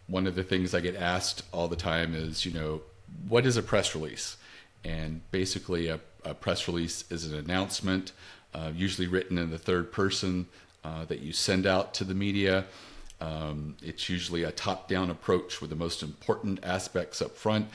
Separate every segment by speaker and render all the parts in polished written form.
Speaker 1: One of the things I get asked all the time is, what is a press release? And basically a press release is an announcement, usually written in the third person, that you send out to the media. It's usually a top-down approach with the most important aspects up front.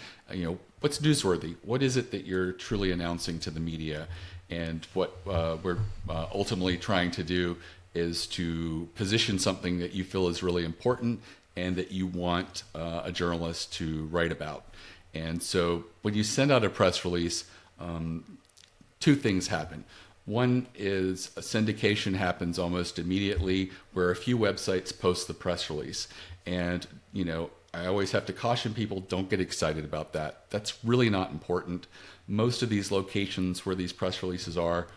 Speaker 1: What's newsworthy? What is it that you're truly announcing to the media? And what we're ultimately trying to do is to position something that you feel is really important and that you want a journalist to write about. And so when you send out a press release, two things happen. One is a syndication happens almost immediately, where a few websites post the press release. And, I always have to caution people, don't get excited about that. That's really not important. Most of these locations where these press releases aren't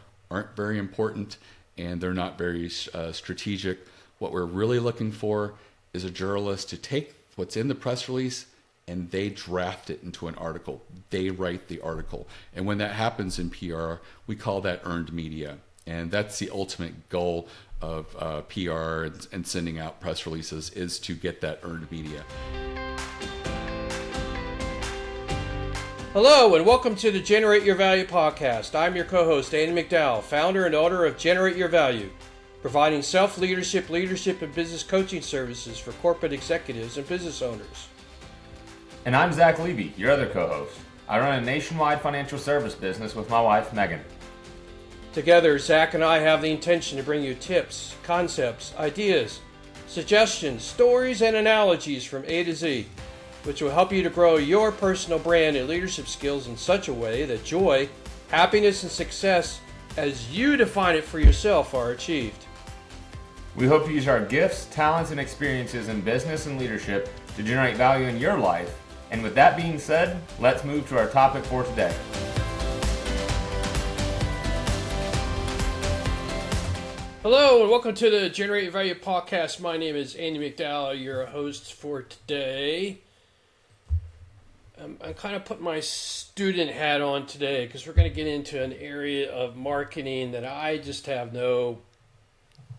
Speaker 1: very important, and they're not very strategic. What we're really looking for is a journalist to take what's in the press release and they draft it into an article. They write the article. And when that happens in PR, we call that earned media. And that's the ultimate goal of PR and sending out press releases, is to get that earned media.
Speaker 2: Hello and welcome to the Generate Your Value podcast. I'm your co-host, Andy McDowell, founder and owner of Generate Your Value, providing self-leadership, leadership, and business coaching services for corporate executives and business owners.
Speaker 3: And I'm Zach Levy, your other co-host. I run a nationwide financial service business with my wife, Megan.
Speaker 2: Together, Zach and I have the intention to bring you tips, concepts, ideas, suggestions, stories, and analogies from A to Z, which will help you to grow your personal brand and leadership skills in such a way that joy, happiness, and success, as you define it for yourself, are achieved.
Speaker 3: We hope to use our gifts, talents, and experiences in business and leadership to generate value in your life. And with that being said, let's move to our topic for today.
Speaker 2: Hello and welcome to the Generate Your Value podcast. My name is Andy McDowell, your host for today. I'm kind of putting my student hat on today because we're going to get into an area of marketing that I just have no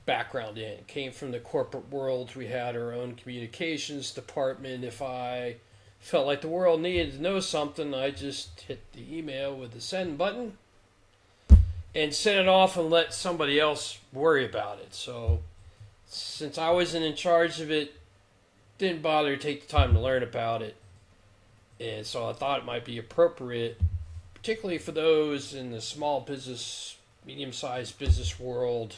Speaker 2: background in. It came from the corporate world. We had our own communications department. If I felt like the world needed to know something, I just hit the email with the send button and send it off and let somebody else worry about it. So since I wasn't in charge of it, didn't bother to take the time to learn about it. And so I thought it might be appropriate, particularly for those in the small business, medium-sized business world,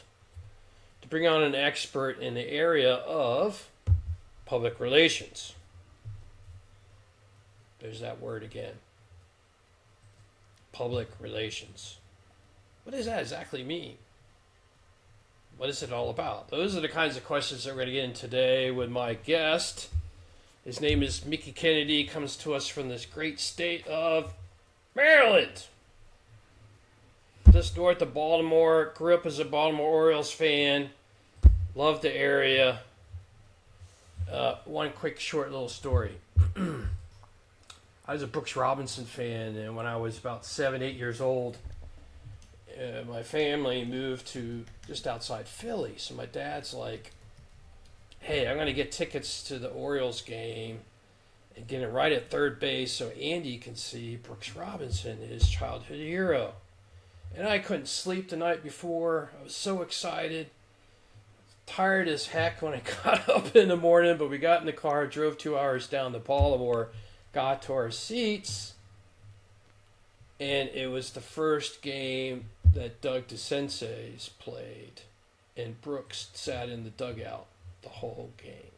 Speaker 2: to bring on an expert in the area of public relations. There's that word again. Public relations. What does that exactly mean? What is it all about? Those are the kinds of questions that we're going to get in today with my guest. His name is Mickie Kennedy, comes to us from this great state of Maryland. Just north of Baltimore, grew up as a Baltimore Orioles fan, loved the area. One quick short little story. I was a Brooks Robinson fan, and when I was about 7, 8 years old, my family moved to just outside Philly. So my dad's like, hey, I'm going to get tickets to the Orioles game and get it right at third base so Andy can see Brooks Robinson, his childhood hero. And I couldn't sleep the night before. I was so excited. Tired as heck when I got up in the morning, but we got in the car, drove 2 hours down to Baltimore, got to our seats, and it was the first game that Doug DeSense's played, and Brooks sat in the dugout the whole game.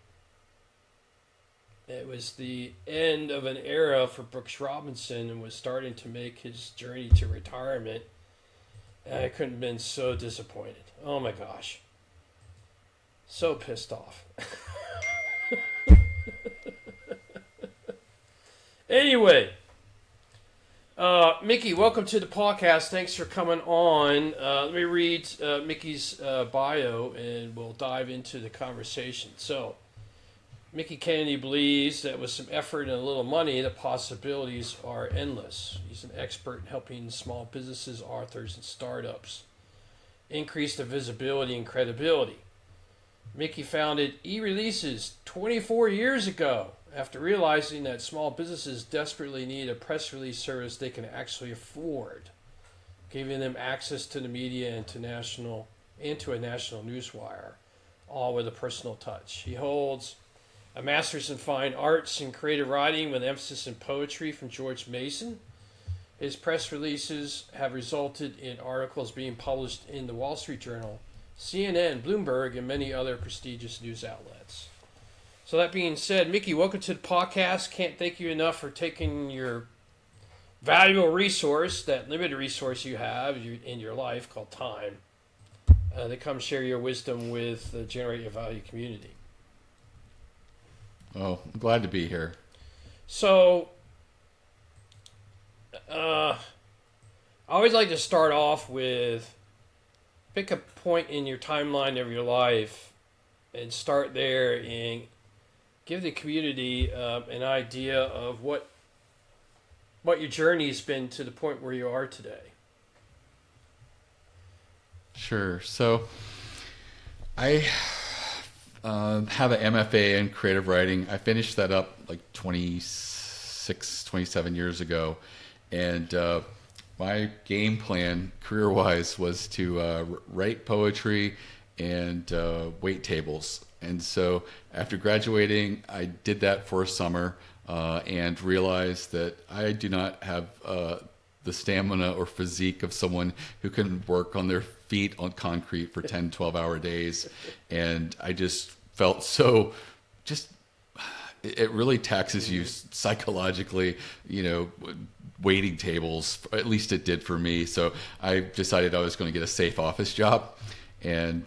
Speaker 2: It was the end of an era for Brooks Robinson and was starting to make his journey to retirement. And I couldn't have been so disappointed. Oh my gosh. So pissed off. Anyway, Mickie, welcome to the podcast. Thanks for coming on. Let me read Mickie's bio and we'll dive into the conversation. So, Mickie Kennedy believes that with some effort and a little money, the possibilities are endless. He's an expert in helping small businesses, authors, and startups increase their visibility and credibility. Mickie founded eReleases 24 years ago after realizing that small businesses desperately need a press release service they can actually afford, giving them access to the media and to a national newswire, all with a personal touch. He holds a master's in fine arts and creative writing with emphasis in poetry from George Mason. His press releases have resulted in articles being published in the Wall Street Journal, CNN, Bloomberg, and many other prestigious news outlets. So that being said, Mickie, welcome to the podcast. Can't thank you enough for taking your valuable resource, that limited resource you have in your life called time, to come share your wisdom with the Generate Your Value community.
Speaker 1: Oh, I'm glad to be here.
Speaker 2: So, I always like to start off with pick a point in your timeline of your life and start there and give the community an idea of what your journey has been to the point where you are today.
Speaker 1: Sure. So I have an MFA in creative writing. I finished that up like 27 years ago. And my game plan, career-wise, was to write poetry and wait tables. And so after graduating, I did that for a summer and realized that I do not have the stamina or physique of someone who can work on their feet on concrete for 10, 12-hour days. And I just felt so it really taxes you psychologically, waiting tables. At least it did for me. So I decided I was going to get a safe office job. And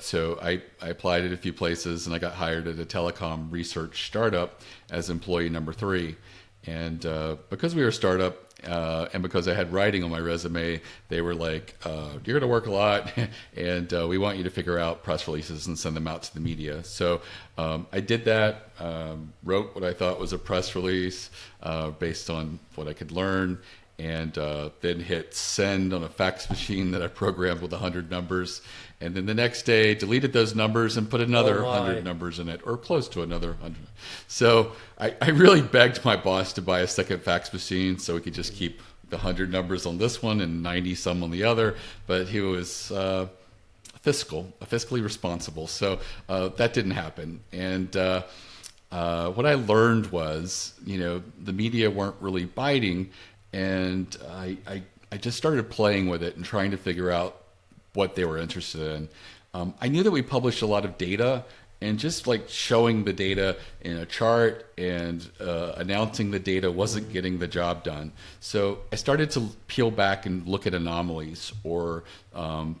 Speaker 1: so I applied at a few places, and I got hired at a telecom research startup as employee number 3. And because we were a startup, and because I had writing on my resume, they were like, you're going to work a lot, and we want you to figure out press releases and send them out to the media. So I did that, wrote what I thought was a press release based on what I could learn, and then hit send on a fax machine that I programmed with 100 numbers. And then the next day, deleted those numbers and put another 100 numbers in it, or close to another 100. So I really begged my boss to buy a second fax machine so we could just keep the 100 numbers on this one and 90 some on the other. But he was fiscally responsible. So that didn't happen. And what I learned was, the media weren't really biting. And I just started playing with it and trying to figure out what they were interested in. I knew that we published a lot of data, and just like showing the data in a chart and announcing the data wasn't getting the job done. So I started to peel back and look at anomalies or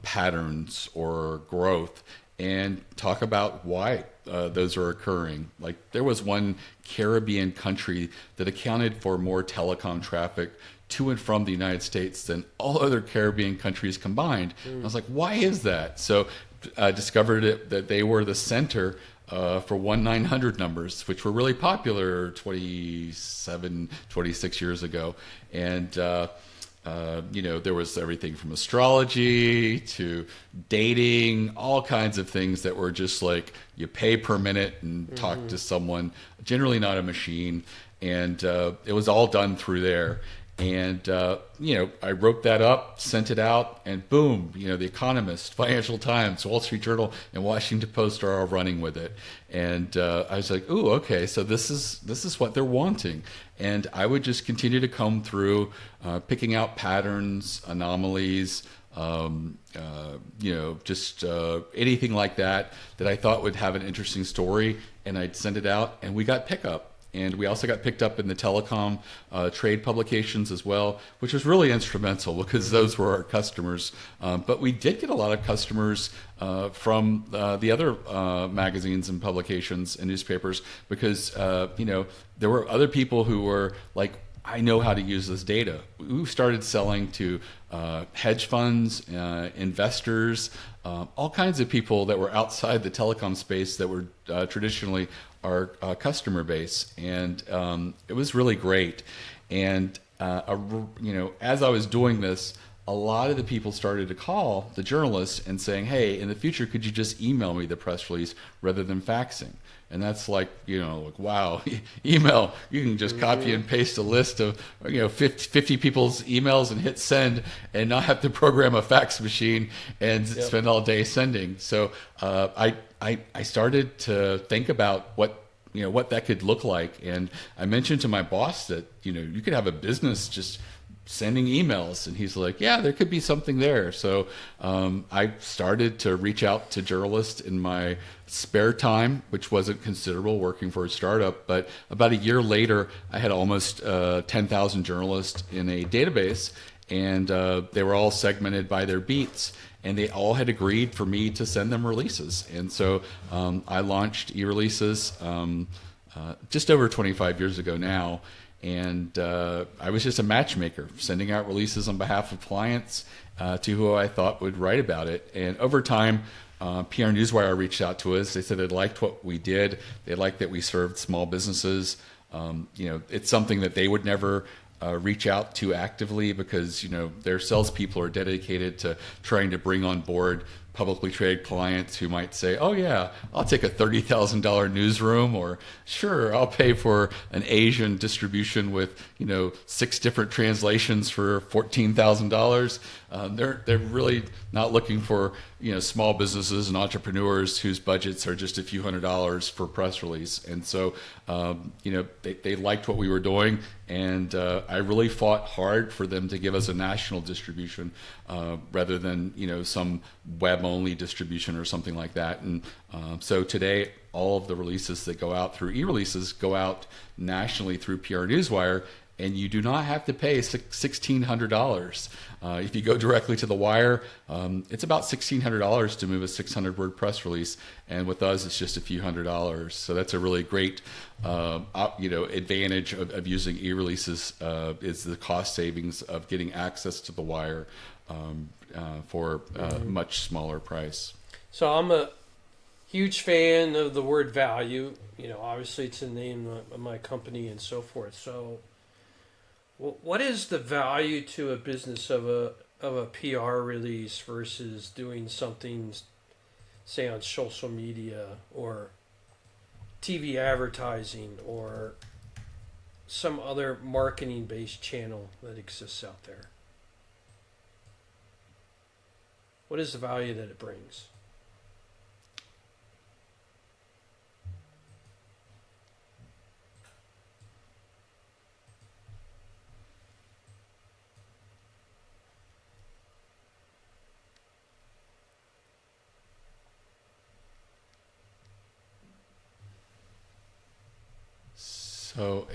Speaker 1: patterns or growth and talk about why those are occurring. Like there was one Caribbean country that accounted for more telecom traffic to and from the United States than all other Caribbean countries combined. I was like, why is that? So I discovered that they were the center for 1-900 numbers, which were really popular 26 years ago. And there was everything from astrology to dating, all kinds of things that were just like you pay per minute and talk to someone, generally not a machine. And it was all done through there. And, I wrote that up, sent it out, and boom, The Economist, Financial Times, Wall Street Journal, and Washington Post are all running with it. And I was like, ooh, okay, so this is what they're wanting. And I would just continue to comb through, picking out patterns, anomalies, just anything like that I thought would have an interesting story. And I'd send it out, and we got pickup. And we also got picked up in the telecom trade publications as well, which was really instrumental because those were our customers. But we did get a lot of customers from the other magazines and publications and newspapers because, there were other people who were like, I know how to use this data. We started selling to hedge funds, investors, all kinds of people that were outside the telecom space that were traditionally our customer base. And it was really great. And, as I was doing this, a lot of the people started to call the journalists and saying, hey, in the future, could you just email me the press release rather than faxing? And that's like, like, wow, email, you can just copy and paste a list of, 50 people's emails and hit send and not have to program a fax machine and spend all day sending. So I started to think about what that could look like. And I mentioned to my boss that, you could have a business just sending emails, and he's like, yeah, there could be something there. So I started to reach out to journalists in my spare time, which wasn't considerable working for a startup, but about a year later I had almost 10,000 journalists in a database, and they were all segmented by their beats, and they all had agreed for me to send them releases. And so I launched eReleases just over 25 years ago now. And I was just a matchmaker, sending out releases on behalf of clients to who I thought would write about it. And over time, PR Newswire reached out to us. They said they liked what we did. They liked that we served small businesses. It's something that they would never reach out to actively because, their salespeople are dedicated to trying to bring on board publicly traded clients who might say, oh yeah, I'll take a $30,000 newsroom, or sure, I'll pay for an Asian distribution with, 6 different translations for $14,000. They're really not looking for, small businesses and entrepreneurs whose budgets are just a few $100s for press release. And so, they liked what we were doing, and I really fought hard for them to give us a national distribution rather than, some web-only distribution or something like that. And so today, all of the releases that go out through eReleases go out nationally through PR Newswire, and you do not have to pay $1,600. If you go directly to the wire, it's about $1,600 to move a 600-word press release, and with us, it's just a few $100s. So that's a really great, advantage of using eReleases is the cost savings of getting access to the wire for a much smaller price.
Speaker 2: So I'm a huge fan of the word value. Obviously it's the name of my company and so forth. So what is the value to a business of a PR release versus doing something, say, on social media or TV advertising or some other marketing-based channel that exists out there? What is the value that it brings?
Speaker 1: So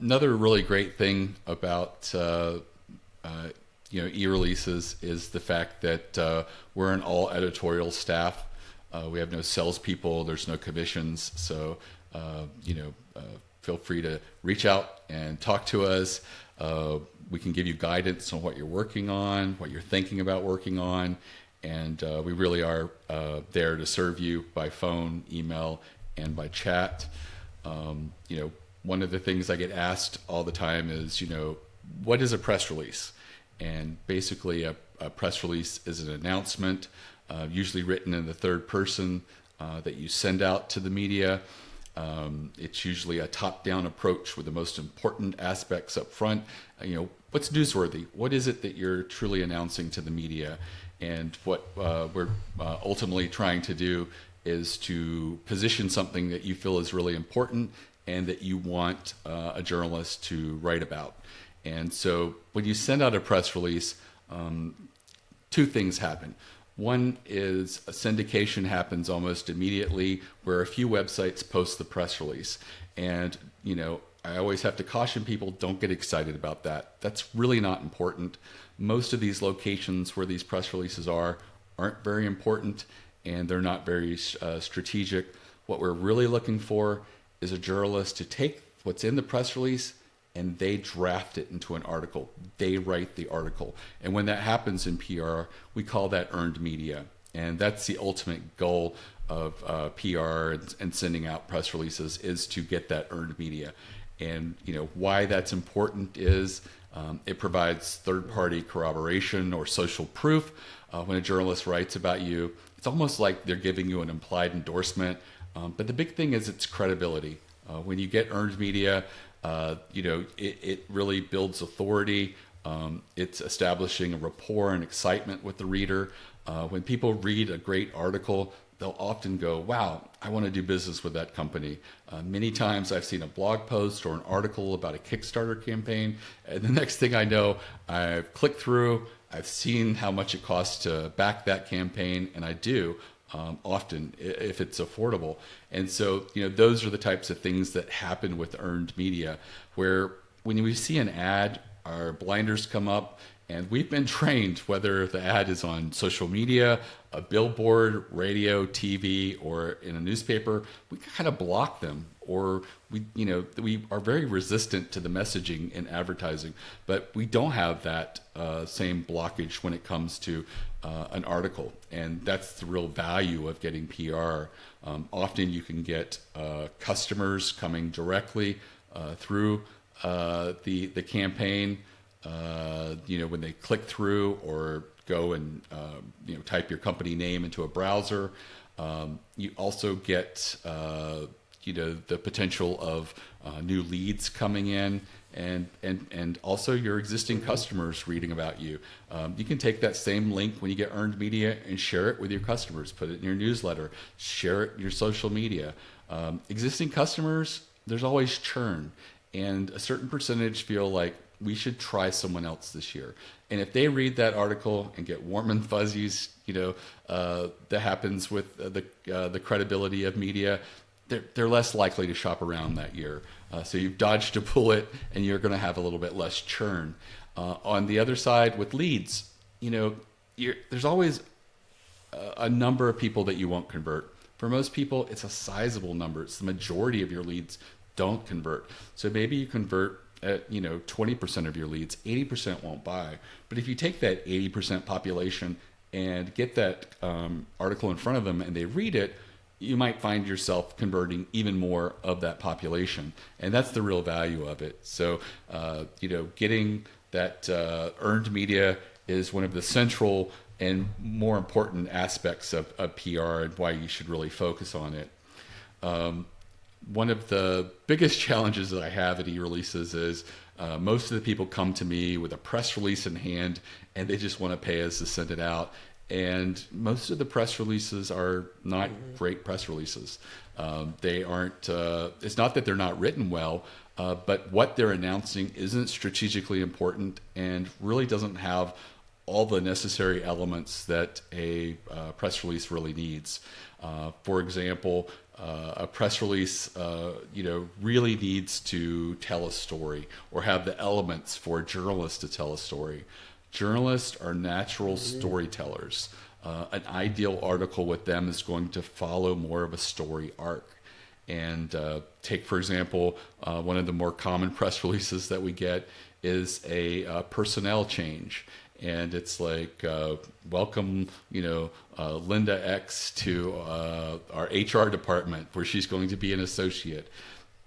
Speaker 1: another really great thing about eReleases is the fact that we're an all editorial staff. We have no salespeople. There's no commissions. So feel free to reach out and talk to us. We can give you guidance on what you're working on, what you're thinking about working on, and we really are there to serve you by phone, email, and by chat. One of the things I get asked all the time is, what is a press release? And basically a press release is an announcement, usually written in the third person, that you send out to the media. It's usually a top-down approach with the most important aspects up front. What's newsworthy? What is it that you're truly announcing to the media? And what we're ultimately trying to do is to position something that you feel is really important and that you want a journalist to write about. And so when you send out a press release, 2 things happen. One is a syndication happens almost immediately, where a few websites post the press release. And, I always have to caution people, don't get excited about that. That's really not important. Most of these locations where these press releases aren't very important, and they're not very strategic. What we're really looking for is a journalist to take what's in the press release and they draft it into an article. They write the article. And when that happens in PR, we call that earned media. And that's the ultimate goal of PR and sending out press releases, is to get that earned media. And why that's important is it provides third-party corroboration or social proof. When a journalist writes about you, it's almost like they're giving you an implied endorsement. But the big thing is its credibility. When you get earned media, it really builds authority. It's establishing a rapport and excitement with the reader. When people read a great article, they'll often go, wow, I want to do business with that company. Many times I've seen a blog post or an article about a Kickstarter campaign, and the next thing I know, I've clicked through, I've seen how much it costs to back that campaign, and I do often if it's affordable. And so, those are the types of things that happen with earned media, where when we see an ad, our blinders come up. And we've been trained, whether the ad is on social media, a billboard, radio, TV, or in a newspaper, we kind of block them, or we are very resistant to the messaging in advertising. But we don't have that same blockage when it comes to an article, and that's the real value of getting PR. Often you can get customers coming directly through the campaign. When they click through or go and type your company name into a browser, you also get the potential of new leads coming in, and also your existing customers reading about you. You can take that same link when you get earned media and share it with your customers, put it in your newsletter, share it in your social media. Existing customers, there's always churn, and a certain percentage feel like we should try someone else this year. And if they read that article and get warm and fuzzies, that happens with the credibility of media, they're less likely to shop around that year. So you've dodged a bullet, and you're going to have a little bit less churn. On the other side, with leads, there's always a number of people that you won't convert. For most people, it's a sizable number. It's the majority of your leads don't convert. So maybe you convert at 20% of your leads, 80% won't buy. But if you take that 80% population and get that article in front of them and they read it, you might find yourself converting even more of that population. And that's the real value of it. So, getting that earned media is one of the central and more important aspects of PR, and why you should really focus on it. One of the biggest challenges that I have at eReleases is most of the people come to me with a press release in hand, and they just want to pay us to send it out. And most of the press releases are not great press releases. They aren't, it's not that they're not written well, but what they're announcing isn't strategically important and really doesn't have all the necessary elements that a press release really needs. For example, a press release, really needs to tell a story or have the elements for a journalist to tell a story. Journalists are natural storytellers. An ideal article with them is going to follow more of a story arc. And take, for example, one of the more common press releases that we get is a personnel change. And it's like, welcome, Linda X to our HR department, where she's going to be an associate.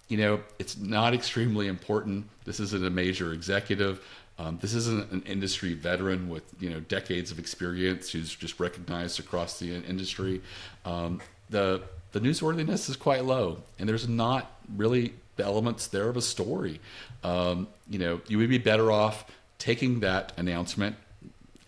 Speaker 1: It's not extremely important. This isn't a major executive. This isn't an industry veteran with decades of experience who's just recognized across the industry. The newsworthiness is quite low, and there's not really the elements there of a story. You would be better off taking that announcement,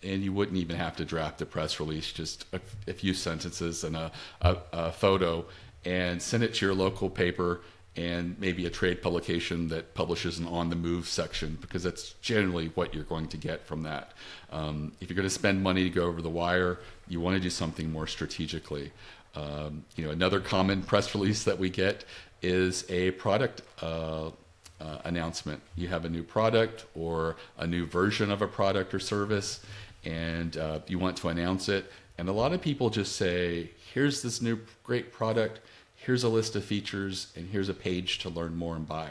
Speaker 1: and you wouldn't even have to draft a press release, just a few sentences and a photo, and send it to your local paper and maybe a trade publication that publishes an on the move section, because that's generally what you're going to get from that. If you're going to spend money to go over the wire, you want to do something more strategically. Another common press release that we get is a product announcement. You have a new product or a new version of a product or service, and you want to announce it. And a lot of people just say, here's this new great product, here's a list of features, and here's a page to learn more and buy.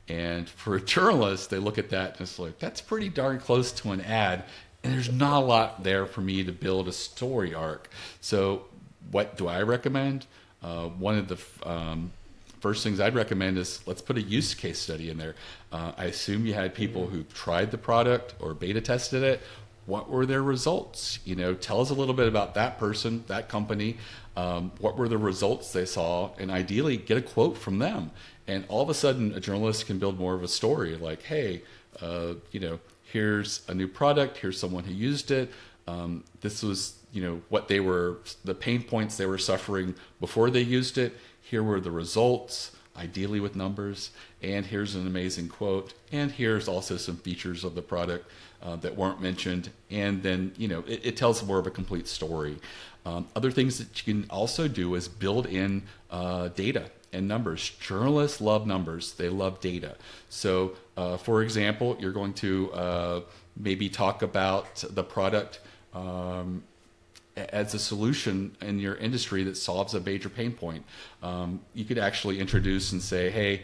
Speaker 1: And for a journalist, they look at that and it's like, that's pretty darn close to an ad, and there's not a lot there for me to build a story arc. So what do I recommend? One of the first things I'd recommend is let's put a use case study in there. I assume you had people who tried the product or beta tested it. What were their results? Tell us a little bit about that person, that company. What were the results they saw? And ideally, get a quote from them. And all of a sudden, a journalist can build more of a story like, hey, here's a new product. Here's someone who used it. This was, what the pain points they were suffering before they used it. Here were the results, ideally with numbers. And here's an amazing quote. And here's also some features of the product that weren't mentioned. And then, it tells more of a complete story. Other things that you can also do is build in data and numbers. Journalists love numbers. They love data. So, for example, you're going to maybe talk about the product as a solution in your industry that solves a major pain point. You could actually introduce and say, hey,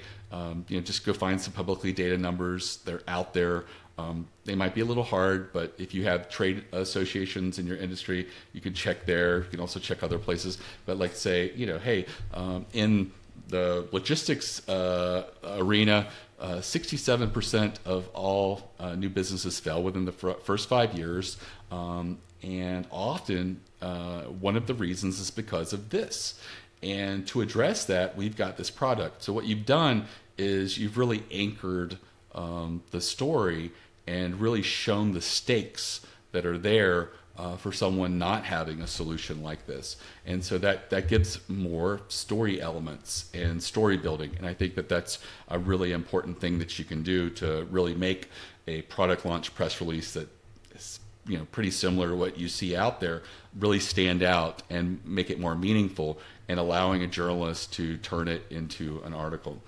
Speaker 1: just go find some publicly data numbers. They're out there. They might be a little hard, but if you have trade associations in your industry, you can check there. You can also check other places. But like say, hey, in the logistics arena, 67% of all new businesses fail within the first 5 years. And often one of the reasons is because of this. And to address that, we've got this product. So what you've done is you've really anchored the story and really shown the stakes that are there for someone not having a solution like this. And so that gives more story elements and story building. And I think that that's a really important thing that you can do to really make a product launch press release that is pretty similar to what you see out there really stand out and make it more meaningful, and allowing a journalist to turn it into an article.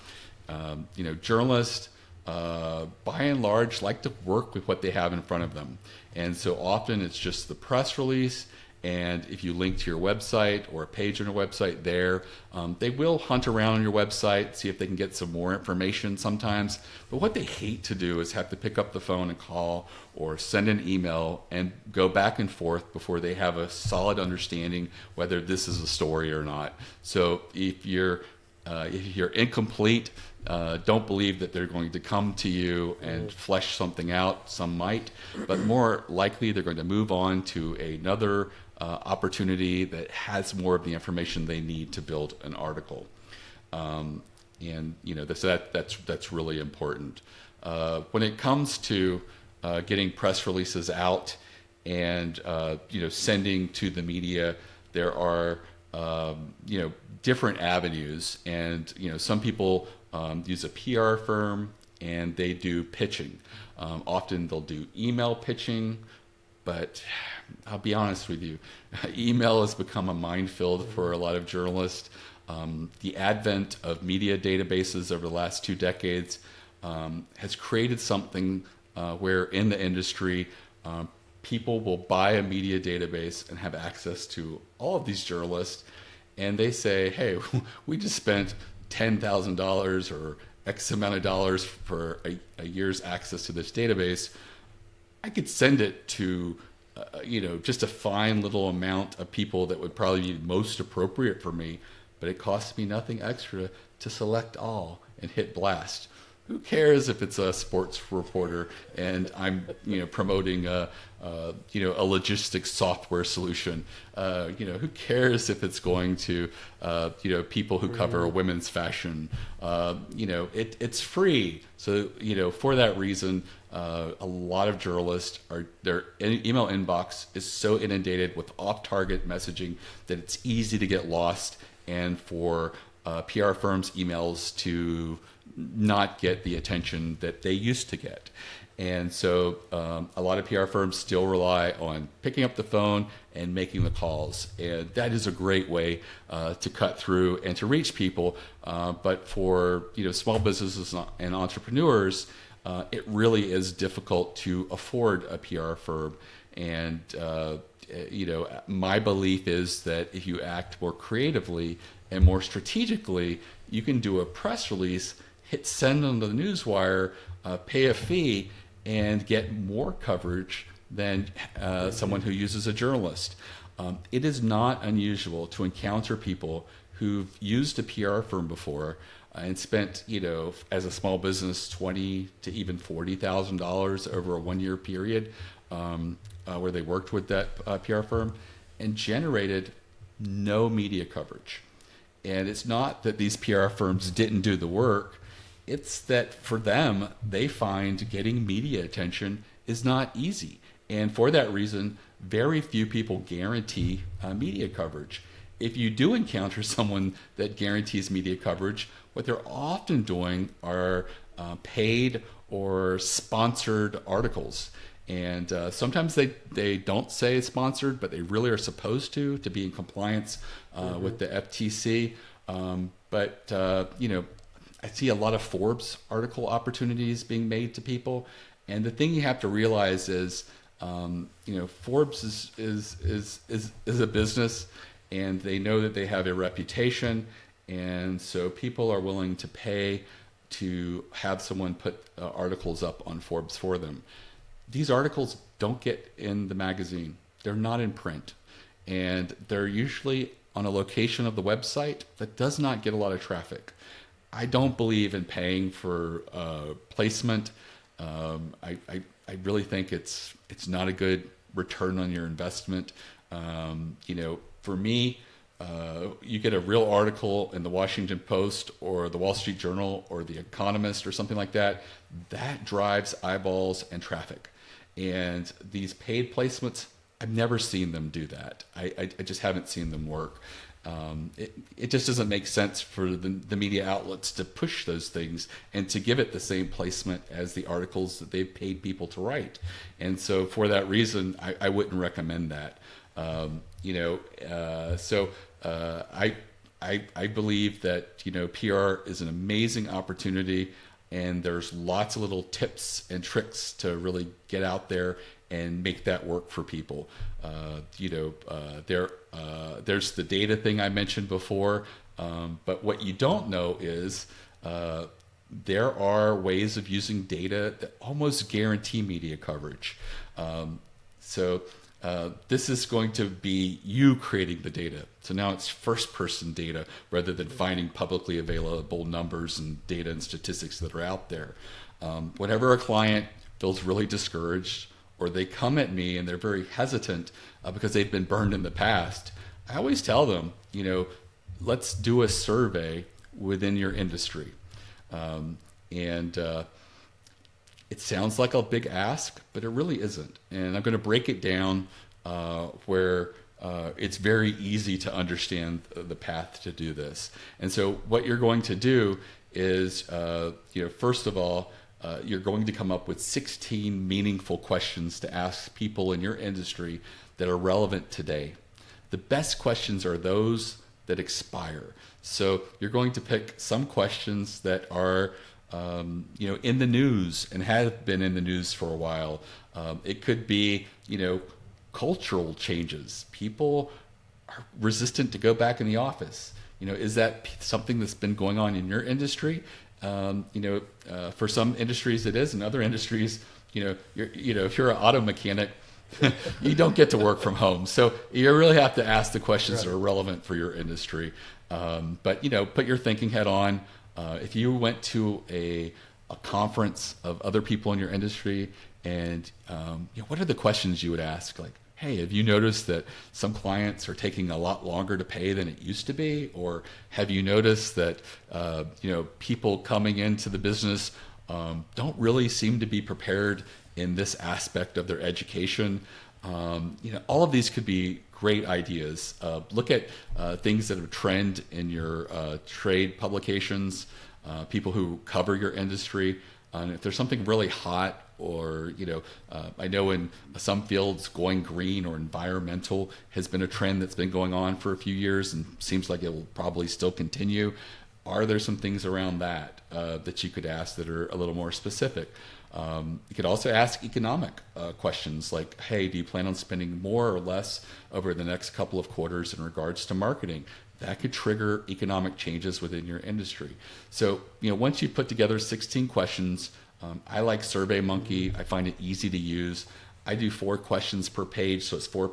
Speaker 1: Journalists by and large like to work with what they have in front of them. And so often it's just the press release, and if you link to your website or a page on your website there, they will hunt around on your website, see if they can get some more information sometimes. But what they hate to do is have to pick up the phone and call or send an email and go back and forth before they have a solid understanding whether this is a story or not. So if you're incomplete, don't believe that they're going to come to you and flesh something out. Some might, but more likely they're going to move on to another opportunity that has more of the information they need to build an article. That's really important. When it comes to getting press releases out and sending to the media, there are different avenues, and some people use a PR firm and they do pitching. Often they'll do email pitching, but I'll be honest with you, email has become a minefield for a lot of journalists. The advent of media databases over the last 2 decades has created something where in the industry, people will buy a media database and have access to all of these journalists, and they say, hey, we just spent $10,000 or X amount of dollars for a year's access to this database. I could send it to just a fine little amount of people that would probably be most appropriate for me, but it costs me nothing extra to select all and hit blast. Who cares if it's a sports reporter and I'm promoting a logistics software solution? Who cares if it's going to people who cover women's fashion? It's free. So for that reason, a lot of journalists their email inbox is so inundated with off-target messaging that it's easy to get lost, and for PR firms' emails to not get the attention that they used to get. And so a lot of PR firms still rely on picking up the phone and making the calls. And that is a great way to cut through and to reach people. But for small businesses and entrepreneurs, it really is difficult to afford a PR firm. And my belief is that if you act more creatively and more strategically, you can do a press release, hit send on the newswire, pay a fee, and get more coverage than someone who uses a journalist. It is not unusual to encounter people who've used a PR firm before, and spent, as a small business, $20 to even $40,000 over a 1-year period, where they worked with that PR firm, and generated no media coverage. And it's not that these PR firms didn't do the work. It's that for them, they find getting media attention is not easy. And for that reason, very few people guarantee media coverage. If you do encounter someone that guarantees media coverage, what they're often doing are paid or sponsored articles. And sometimes they don't say it's sponsored, but they really are supposed to be in compliance with the FTC. I see a lot of Forbes article opportunities being made to people. And the thing you have to realize is, Forbes is a business, and they know that they have a reputation. And so people are willing to pay to have someone put articles up on Forbes for them. These articles don't get in the magazine. They're not in print. And they're usually on a location of the website that does not get a lot of traffic. I don't believe in paying for placement. I really think it's not a good return on your investment. For me, you get a real article in the Washington Post or the Wall Street Journal or the Economist or something like that, that drives eyeballs and traffic. And these paid placements, I've never seen them do that. I just haven't seen them work. It just doesn't make sense for the media outlets to push those things and to give it the same placement as the articles that they've paid people to write. And so for that reason, I wouldn't recommend that. I believe that, PR is an amazing opportunity, and there's lots of little tips and tricks to really get out there and make that work for people. There's the data thing I mentioned before, but what you don't know is there are ways of using data that almost guarantee media coverage. This is going to be you creating the data. So now it's first-person data rather than finding publicly available numbers and data and statistics that are out there. Whenever a client feels really discouraged, or they come at me and they're very hesitant because they've been burned in the past, I always tell them, let's do a survey within your industry. It sounds like a big ask, but it really isn't. And I'm going to break it down where it's very easy to understand the path to do this. And so what you're going to do is, first of all, you're going to come up with 16 meaningful questions to ask people in your industry that are relevant today. The best questions are those that expire. So you're going to pick some questions that are in the news and have been in the news for a while. It could be, cultural changes. People are resistant to go back in the office. Is that something that's been going on in your industry? For some industries it is. In other industries, if you're an auto mechanic, you don't get to work from home. So you really have to ask the questions that are relevant for your industry. But put your thinking hat on. If you went to a conference of other people in your industry, and what are the questions you would ask? Like, hey, have you noticed that some clients are taking a lot longer to pay than it used to be? Or have you noticed that people coming into the business don't really seem to be prepared in this aspect of their education? All of these could be great ideas. Look at things that are trend in your trade publications, people who cover your industry. If there's something really hot, or I know in some fields going green or environmental has been a trend that's been going on for a few years and seems like it will probably still continue. Are there some things around that that you could ask that are a little more specific? You could also ask economic questions like, hey, do you plan on spending more or less over the next couple of quarters in regards to marketing? That could trigger economic changes within your industry. So, once you put together 16 questions, I like SurveyMonkey. I find it easy to use. I do 4 questions per page, so it's 4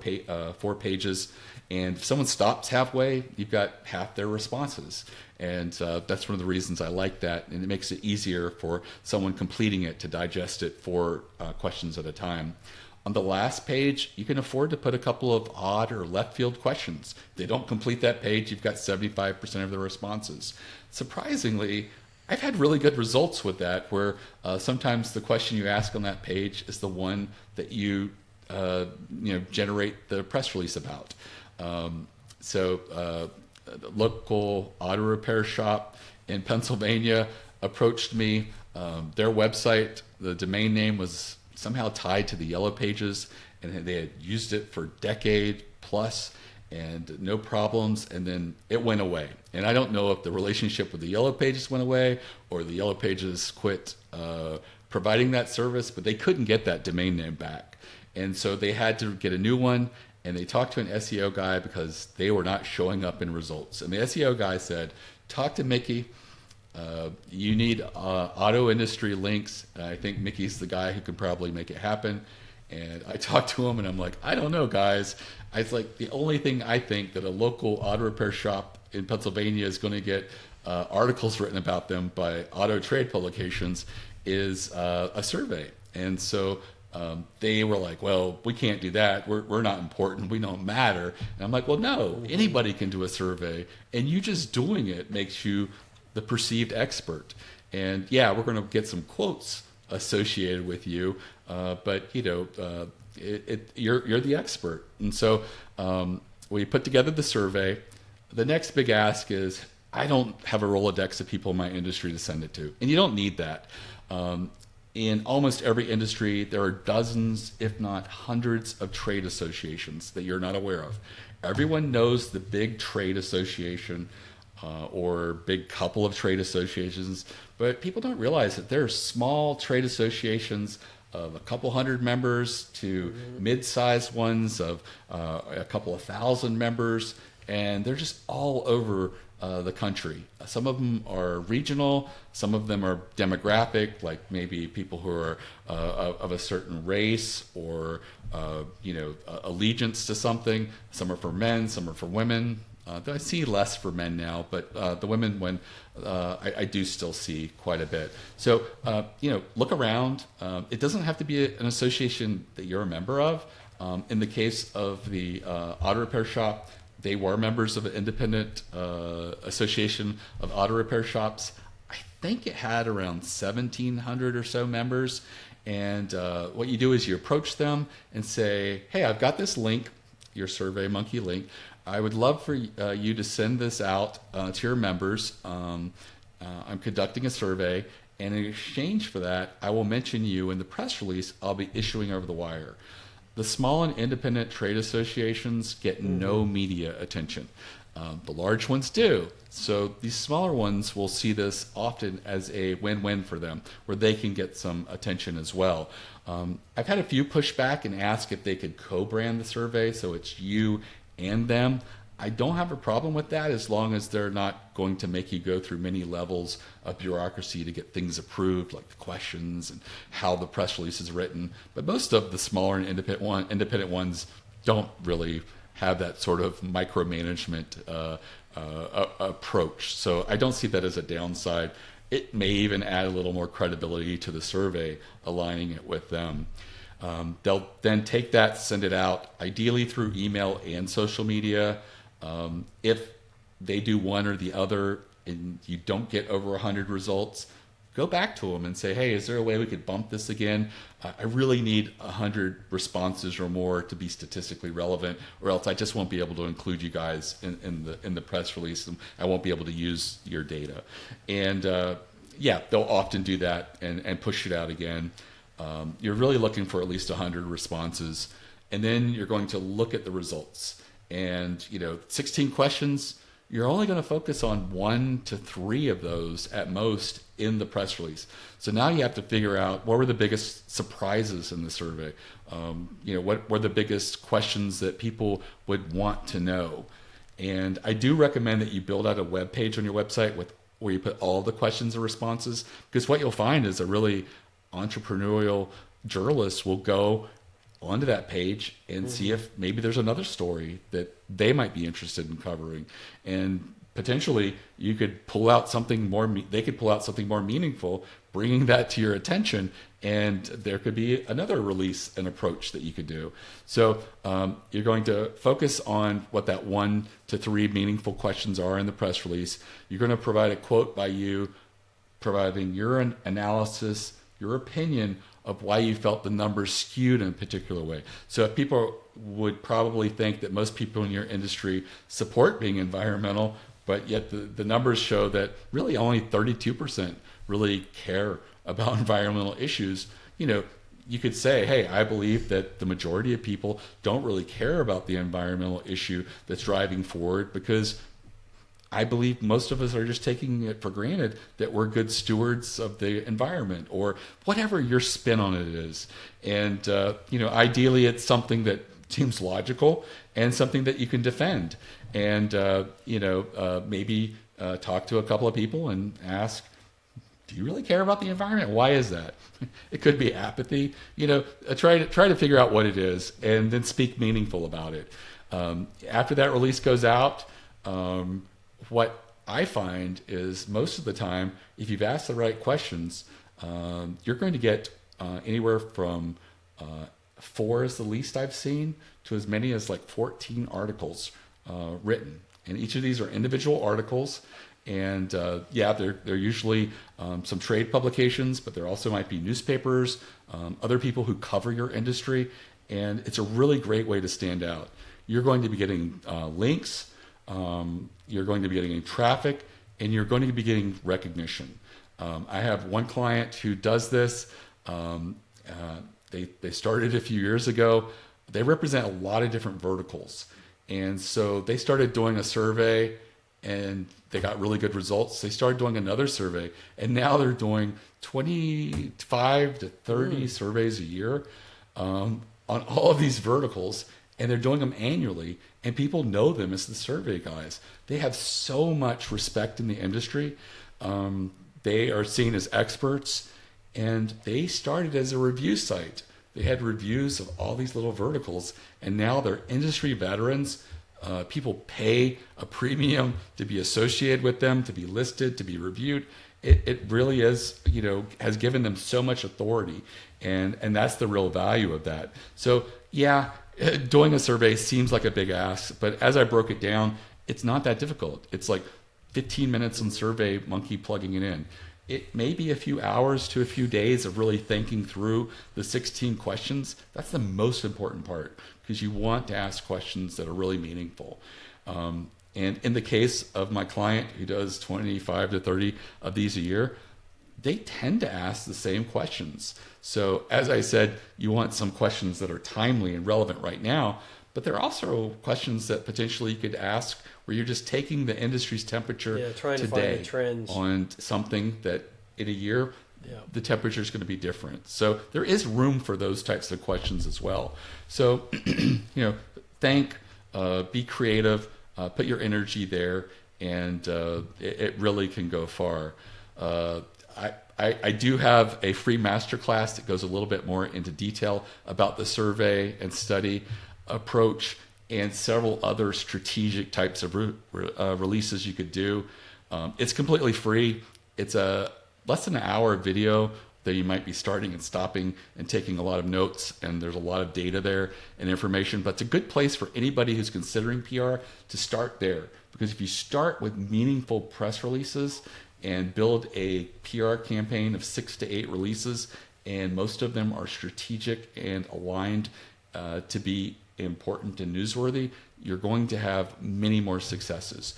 Speaker 1: pages. And if someone stops halfway, you've got half their responses. And that's one of the reasons I like that. And it makes it easier for someone completing it to digest it 4 questions at a time. On the last page, you can afford to put a couple of odd or left field questions. If they don't complete that page, you've got 75% of the responses. Surprisingly, I've had really good results with that, where sometimes the question you ask on that page is the one that you generate the press release about. The local auto repair shop in Pennsylvania approached me. Their website, the domain name was somehow tied to the Yellow Pages, and they had used it for a decade plus and no problems, and then it went away. And I don't know if the relationship with the Yellow Pages went away or the Yellow Pages quit providing that service, but they couldn't get that domain name back. And so they had to get a new one, and they talked to an SEO guy because they were not showing up in results. And the SEO guy said, talk to Mickie. You need auto industry links. I think Mickey's the guy who can probably make it happen. And I talked to him, and I'm like, I don't know, guys. I was like, the only thing I think that a local auto repair shop in Pennsylvania is going to get articles written about them by auto trade publications is a survey. And so they were like, well, we can't do that. We're not important. We don't matter. And I'm like, well, no, anybody can do a survey. And you just doing it makes you the perceived expert. And yeah, we're going to get some quotes associated with you, but you're the expert. And so we put together the survey. The next big ask is, I don't have a Rolodex of people in my industry to send it to, and you don't need that. In almost every industry, there are dozens, if not hundreds, of trade associations that you're not aware of. Everyone knows the big trade association or big couple of trade associations, but people don't realize that there are small trade associations of a couple hundred members to mid-sized ones of a couple of thousand members, and they're just all over the country. Some of them are regional, some of them are demographic, like maybe people who are of a certain race or allegiance to something. Some are for men, some are for women. I see less for men now, but the women, I do still see quite a bit. So, look around. It doesn't have to be an association that you're a member of. In the case of the auto repair shop, they were members of an independent association of auto repair shops. I think it had around 1,700 or so members. And what you do is you approach them and say, hey, I've got this link, your SurveyMonkey link. I would love for you to send this out to your members. I'm conducting a survey, and in exchange for that, I will mention you in the press release I'll be issuing over the wire. The small and independent trade associations get no media attention. The large ones do. So these smaller ones will see this often as a win-win for them, where they can get some attention as well. I've had a few push back and ask if they could co-brand the survey, so it's you and them. I don't have a problem with that as long as they're not going to make you go through many levels of bureaucracy to get things approved, like the questions and how the press release is written. But most of the smaller and independent ones don't really have that sort of micromanagement approach. So I don't see that as a downside. It may even add a little more credibility to the survey, aligning it with them. They'll then take that, send it out, ideally through email and social media. If they do one or the other and you don't get over 100 results, go back to them and say, hey, is there a way we could bump this again? I really need 100 responses or more to be statistically relevant, or else I just won't be able to include you guys in the press release, and I won't be able to use your data. And they'll often do that and push it out again. You're really looking for at least 100 responses, and then you're going to look at the results. And 16 questions, you're only going to focus on 1 to 3 of those at most in the press release. So now you have to figure out what were the biggest surprises in the survey. What were the biggest questions that people would want to know. And I do recommend that you build out a web page on your website where you put all the questions and responses, because what you'll find is a really entrepreneurial journalist will go onto that page and see if maybe there's another story that they might be interested in covering. And potentially you could pull out something more, they could pull out something more meaningful, bringing that to your attention, and there could be another release and approach that you could do. So you're going to focus on what that 1 to 3 meaningful questions are in the press release. You're going to provide a quote by you, providing your analysis, your opinion of why you felt the numbers skewed in a particular way. So if people would probably think that most people in your industry support being environmental, but yet the numbers show that really only 32% really care about environmental issues. You could say, hey, I believe that the majority of people don't really care about the environmental issue that's driving forward, because I believe most of us are just taking it for granted that we're good stewards of the environment, or whatever your spin on it is. And, ideally it's something that seems logical and something that you can defend. And, maybe talk to a couple of people and ask, do you really care about the environment? Why is that? It could be apathy. Try to figure out what it is, and then speak meaningful about it. After that release goes out, what I find is most of the time, if you've asked the right questions, you're going to get anywhere from 4 is the least I've seen to as many as like 14 articles written. And each of these are individual articles. And they're usually some trade publications, but there also might be newspapers, other people who cover your industry. And it's a really great way to stand out. You're going to be getting links, you're going to be getting traffic, and you're going to be getting recognition. I have one client who does this. They started a few years ago. They represent a lot of different verticals. And so they started doing a survey, and they got really good results. They started doing another survey, and now they're doing 25 to 30 surveys a year on all of these verticals, and they're doing them annually, and people know them as the survey guys. They have so much respect in the industry. They are seen as experts, and they started as a review site. They had reviews of all these little verticals, and now they're industry veterans. People pay a premium to be associated with them, to be listed, to be reviewed. It really is, has given them so much authority, and that's the real value of that. So yeah, doing a survey seems like a big ask, but as I broke it down, it's not that difficult. It's like 15 minutes on SurveyMonkey plugging it in. It may be a few hours to a few days of really thinking through the 16 questions. That's the most important part, because you want to ask questions that are really meaningful. And in the case of my client who does 25 to 30 of these a year, they tend to ask the same questions. So as I said, you want some questions that are timely and relevant right now, but there are also questions that potentially you could ask where you're just taking the industry's temperature
Speaker 2: trying to find the trends
Speaker 1: on something that in a year, the temperature is going to be different. So there is room for those types of questions as well. So, think, be creative, put your energy there, and it really can go far. I do have a free masterclass that goes a little bit more into detail about the survey and study approach, and several other strategic types of releases you could do. It's completely free. It's a less than an hour video that you might be starting and stopping and taking a lot of notes, and there's a lot of data there and information, but it's a good place for anybody who's considering PR to start there. Because if you start with meaningful press releases and build a PR campaign of 6 to 8 releases, and most of them are strategic and aligned to be important and newsworthy, you're going to have many more successes.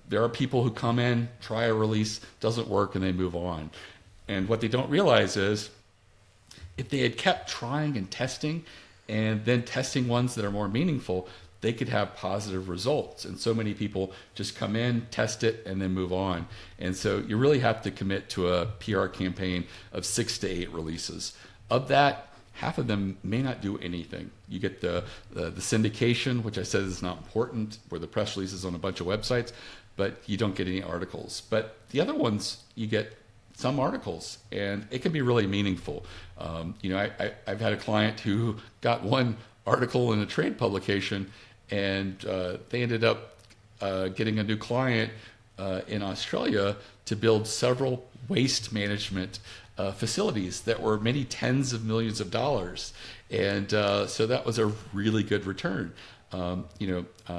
Speaker 1: There are people who come in, try a release, doesn't work, and they move on. And what they don't realize is if they had kept trying and testing, and then testing ones that are more meaningful, they could have positive results. And so many people just come in, test it, and then move on. And so you really have to commit to a PR campaign of 6 to 8 releases. Of that, half of them may not do anything. You get the syndication, which I said is not important, where the press release is on a bunch of websites, but you don't get any articles. But the other ones, you get some articles, and it can be really meaningful. I've had a client who got one article in a trade publication, and they ended up getting a new client in Australia to build several waste management facilities that were many tens of millions of dollars. And so that was a really good return.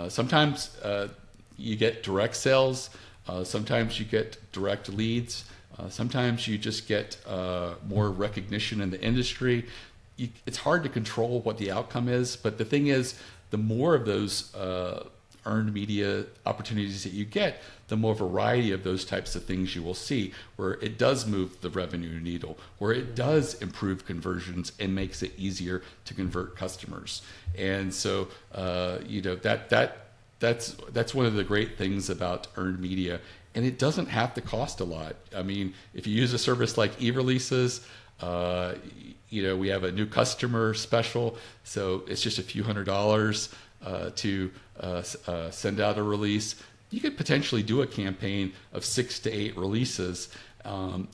Speaker 1: Sometimes you get direct sales, sometimes you get direct leads, sometimes you just get more recognition in the industry. It's hard to control what the outcome is, but the thing is, the more of those earned media opportunities that you get, the more variety of those types of things you will see, where it does move the revenue needle, where it does improve conversions and makes it easier to convert customers. And so, that's one of the great things about earned media, and it doesn't have to cost a lot. I mean, if you use a service like eReleases, we have a new customer special, so it's just a few $100s to send out a release. You could potentially do a campaign of 6 to 8 releases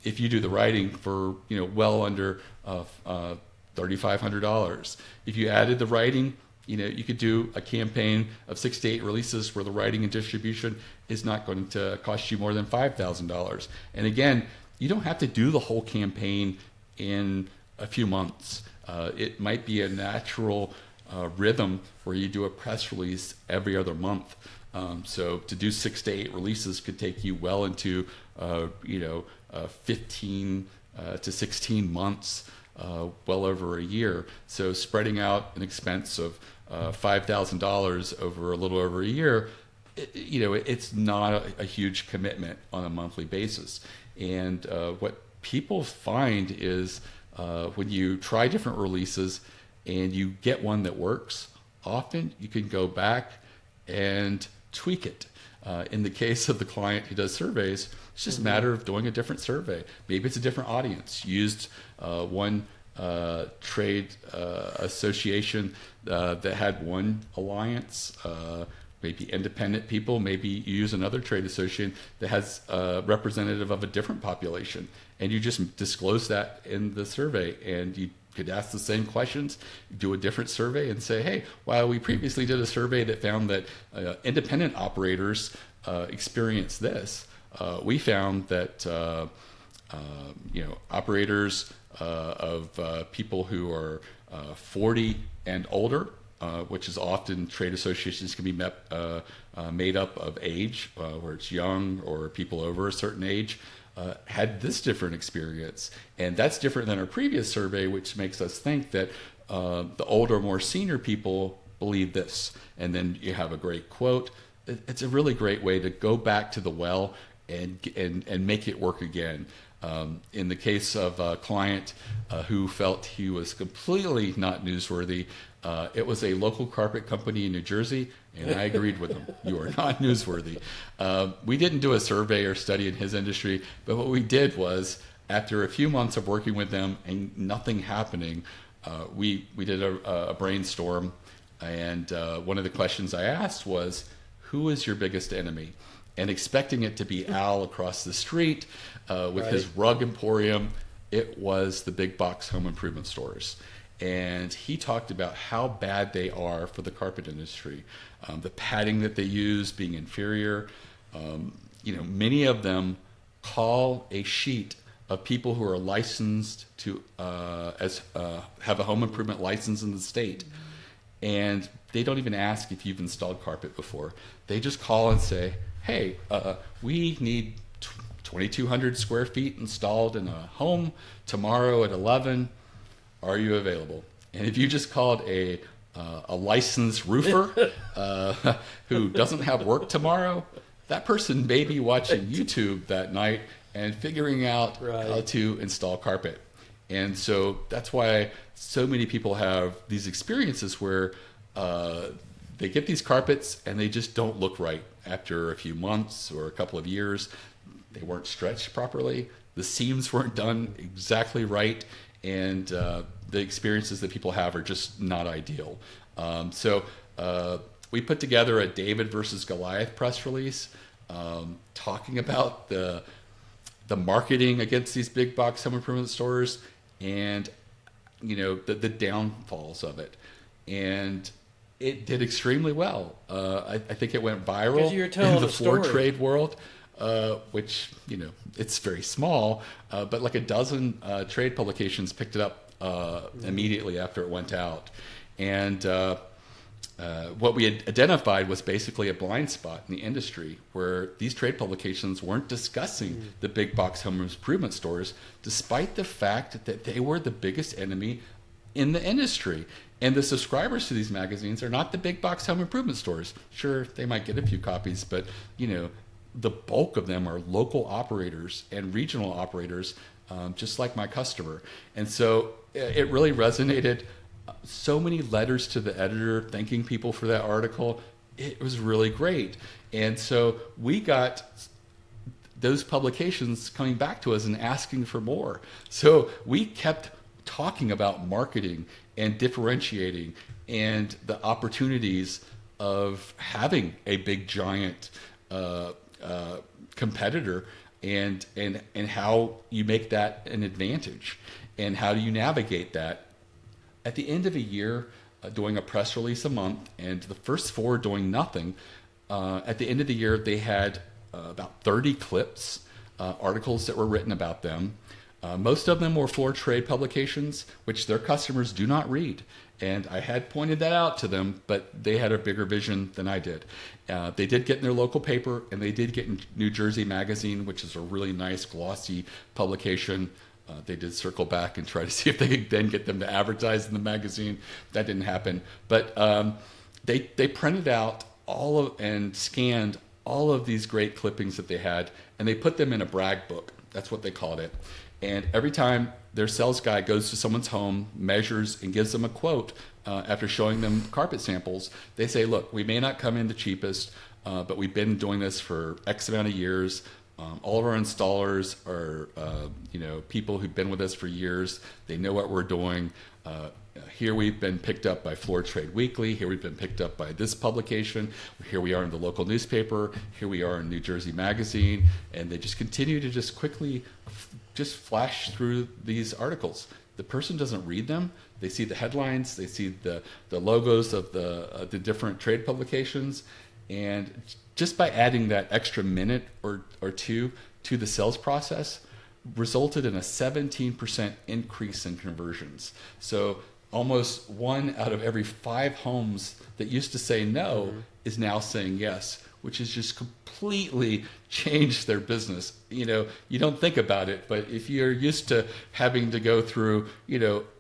Speaker 1: if you do the writing for well under $3,500. If you added the writing, you could do a campaign of 6 to 8 releases where the writing and distribution is not going to cost you more than $5,000. And again, you don't have to do the whole campaign in a few months. It might be a natural rhythm where you do a press release every other month. So to do 6 to 8 releases could take you well into 15 to 16 months, well over a year. So spreading out an expense of $5,000 over a little over a year, it's not a huge commitment on a monthly basis. And what people find is when you try different releases and you get one that works, often you can go back and tweak it. In the case of the client who does surveys, it's just a matter of doing a different survey. Maybe it's a different audience. Used one trade association that had one alliance, maybe independent people. Maybe you use another trade association that has a representative of a different population, and you just disclose that in the survey, and you could ask the same questions, do a different survey, and say, hey, while we previously did a survey that found that independent operators experience this, we found that operators of people who are 40 and older, which is often trade associations can be made up of age, where it's young or people over a certain age, had this different experience. And that's different than our previous survey, which makes us think that the older, more senior people believe this. And then you have a great quote. It's a really great way to go back to the well and make it work again. In the case of a client who felt he was completely not newsworthy, it was a local carpet company in New Jersey, and I agreed with him. You are not newsworthy. We didn't do a survey or study in his industry, but what we did was, after a few months of working with them and nothing happening, we did a brainstorm, and one of the questions I asked was, who is your biggest enemy? And expecting it to be Al across the street with his rug emporium, it was the big box home improvement stores. And he talked about how bad they are for the carpet industry, the padding that they use being inferior. Many of them call a sheet of people who are licensed to have a home improvement license in the state, and they don't even ask if you've installed carpet before. They just call and say, hey, we need 2,200 square feet installed in a home tomorrow at 11. Are you available? And if you just called a licensed roofer who doesn't have work tomorrow, that person may be watching YouTube that night and figuring out how to install carpet. And so that's why so many people have these experiences where they get these carpets and they just don't look right after a few months or a couple of years. They weren't stretched properly. The seams weren't done exactly right. And the experiences that people have are just not ideal. So we put together a David versus Goliath press release talking about the the marketing against these big box home improvement stores, and the downfalls of it. And it did extremely well. I think it went viral
Speaker 2: Because you're telling
Speaker 1: in the
Speaker 2: a
Speaker 1: floor
Speaker 2: story.
Speaker 1: trade world, which it's very small, but like a dozen trade publications picked it up immediately after it went out. And what we had identified was basically a blind spot in the industry where these trade publications weren't discussing the big box home improvement stores, despite the fact that they were the biggest enemy in the industry. And the subscribers to these magazines are not the big box home improvement stores. Sure, they might get a few copies, but the bulk of them are local operators and regional operators, just like my customer. And so it really resonated. So many letters to the editor thanking people for that article. It was really great. And so we got those publications coming back to us and asking for more. So we kept talking about marketing and differentiating and the opportunities of having a big giant competitor, and how you make that an advantage, and how do you navigate that. At the end of a year, doing a press release a month, and the first 4 doing nothing, at the end of the year, they had about 30 clips, articles that were written about them. Most of them were floor trade publications, which their customers do not read. And I had pointed that out to them, but they had a bigger vision than I did. They did get in their local paper, and they did get in New Jersey Magazine, which is a really nice, glossy publication. They did circle back and try to see if they could then get them to advertise in the magazine. That didn't happen. But they printed out and scanned all of these great clippings that they had, and they put them in a brag book. That's what they called it. And every time their sales guy goes to someone's home, measures, and gives them a quote after showing them carpet samples, they say, look, we may not come in the cheapest, but we've been doing this for X amount of years. All of our installers are, people who've been with us for years. They know what we're doing. Here we've been picked up by Floor Trade Weekly. Here we've been picked up by this publication. Here we are in the local newspaper. Here we are in New Jersey Magazine. And they just continue to just quickly just flash through these articles. The person doesn't read them. They see the headlines. They see the logos of the different trade publications. And just by adding that extra minute or two to the sales process resulted in a 17% increase in conversions. So almost 1 out of every 5 homes that used to say no is now saying yes, which has just completely changed their business. You don't think about it, but if you're used to having to go through,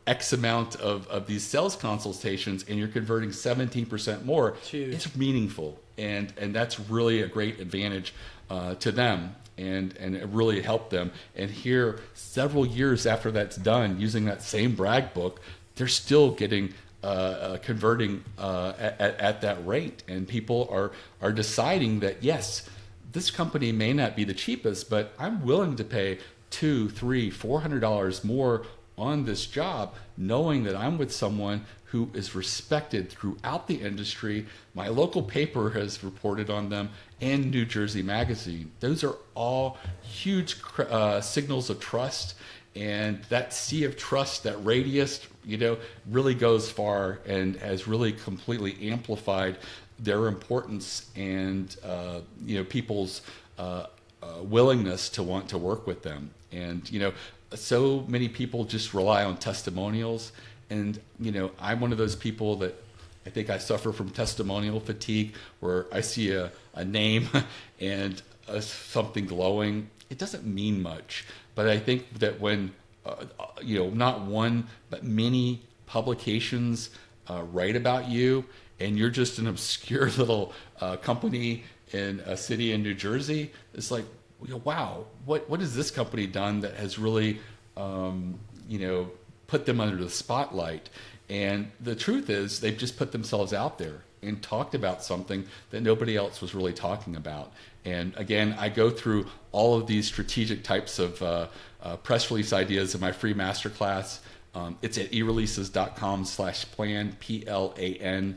Speaker 1: X amount of these sales consultations and you're converting 17% more, it's meaningful. And that's really a great advantage to them, and it really helped them. And here, several years after that's done, using that same brag book, they're still getting converting at that rate, and people are deciding that yes, this company may not be the cheapest, but I'm willing to pay $200, $300, $400 more on this job, knowing that I'm with someone who is respected throughout the industry. My local paper has reported on them, and New Jersey Magazine. Those are all huge signals of trust, and that sea of trust, that radius, really goes far and has really completely amplified their importance and people's willingness to want to work with them. And so many people just rely on testimonials. And, I'm one of those people that I think I suffer from testimonial fatigue, where I see a name and something glowing. It doesn't mean much. But I think that when, not one, but many publications write about you, and you're just an obscure little company in a city in New Jersey, it's like, wow, what has this company done that has really, put them under the spotlight? And the truth is, they've just put themselves out there and talked about something that nobody else was really talking about. And again, I go through all of these strategic types of press release ideas in my free masterclass. It's at eReleases.com/plan, PLAN.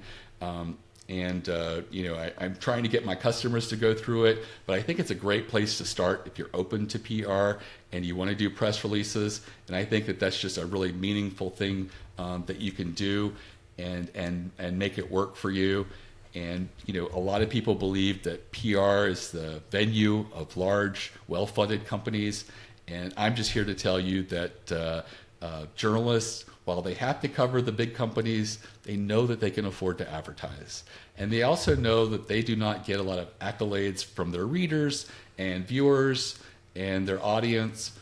Speaker 1: And, I'm trying to get my customers to go through it, but I think it's a great place to start if you're open to PR and you want to do press releases. And I think that that's just a really meaningful thing that you can do and make it work for you. And, a lot of people believe that PR is the venue of large, well-funded companies. And I'm just here to tell you that journalists, while they have to cover the big companies, they know that they can afford to advertise. And they also know that they do not get a lot of accolades from their readers and viewers and their audience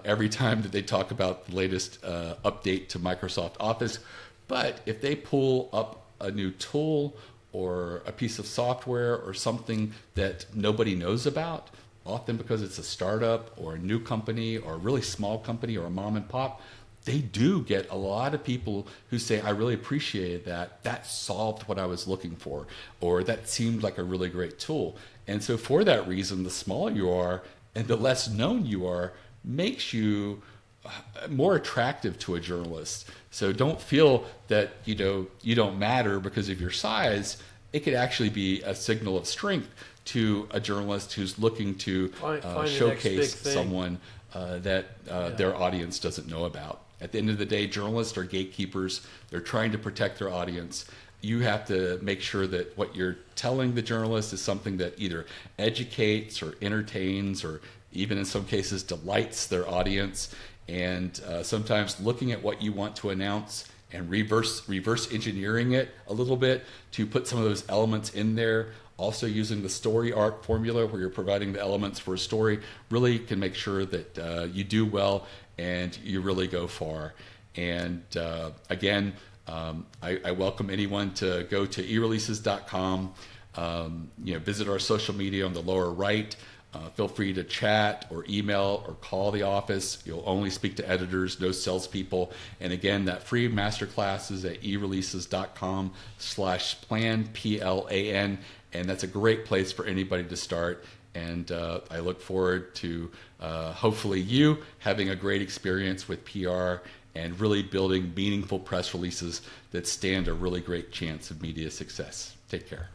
Speaker 1: every time that they talk about the latest update to Microsoft Office. But if they pull up a new tool or a piece of software or something that nobody knows about, often because it's a startup or a new company or a really small company or a mom and pop, they do get a lot of people who say, I really appreciated that. That solved what I was looking for, or that seemed like a really great tool. And so for that reason, the smaller you are and the less known you are makes you more attractive to a journalist. So don't feel that you don't matter because of your size. It could actually be a signal of strength to a journalist who's looking to showcase someone that their audience doesn't know about. At the end of the day, journalists are gatekeepers. They're trying to protect their audience. You have to make sure that what you're telling the journalist is something that either educates or entertains or even in some cases delights their audience. And sometimes looking at what you want to announce and reverse engineering it a little bit to put some of those elements in there. Also using the story arc formula where you're providing the elements for a story really can make sure that you do well and you really go far. And again, I welcome anyone to go to eReleases.com, visit our social media on the lower right. Feel free to chat or email or call the office. You'll only speak to editors, no salespeople. And again, that free masterclass is at eReleases.com/plan, PLAN. And that's a great place for anybody to start. And I look forward to hopefully you having a great experience with PR and really building meaningful press releases that stand a really great chance of media success. Take care.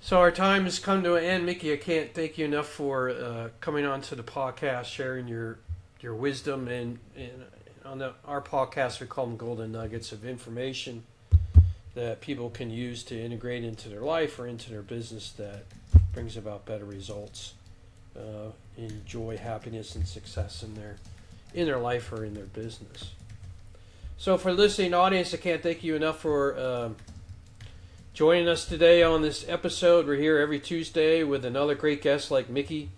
Speaker 2: So our time has come to an end. Mickie, I can't thank you enough for coming on to the podcast, sharing your wisdom. And on our podcast, we call them golden nuggets of information that people can use to integrate into their life or into their business that brings about better results, enjoy happiness and success in their life or in their business. So for the listening audience, I can't thank you enough for joining us today on this episode. We're here every Tuesday with another great guest like Mickie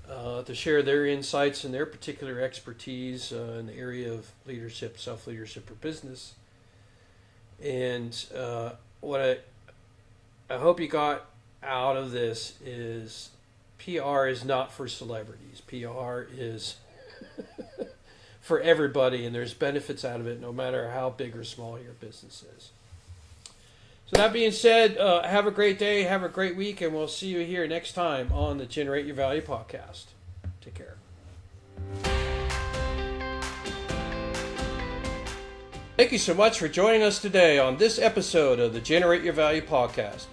Speaker 2: to share their insights and their particular expertise in the area of leadership, self-leadership, or business. And what I hope you got out of this is PR is not for celebrities. PR is for everybody, and there's benefits out of it no matter how big or small your business is. So that being said, have a great day, have a great week, and we'll see you here next time on the Generate Your Value podcast. Take care. Thank you so much for joining us today on this episode of the Generate Your Value podcast.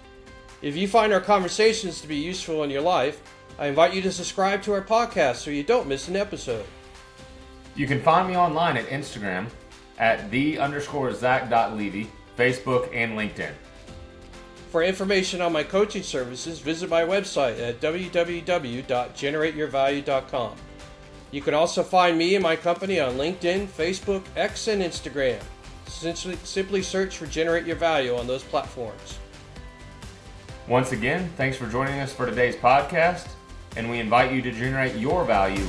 Speaker 2: If you find our conversations to be useful in your life, I invite you to subscribe to our podcast so you don't miss an episode.
Speaker 3: You can find me online at Instagram at _Zach.Levy, Facebook, and LinkedIn.
Speaker 2: For information on my coaching services, visit my website at www.generateyourvalue.com. You can also find me and my company on LinkedIn, Facebook, X, and Instagram. Simply search for Generate Your Value on those platforms.
Speaker 3: Once again, thanks for joining us for today's podcast, and we invite you to generate your value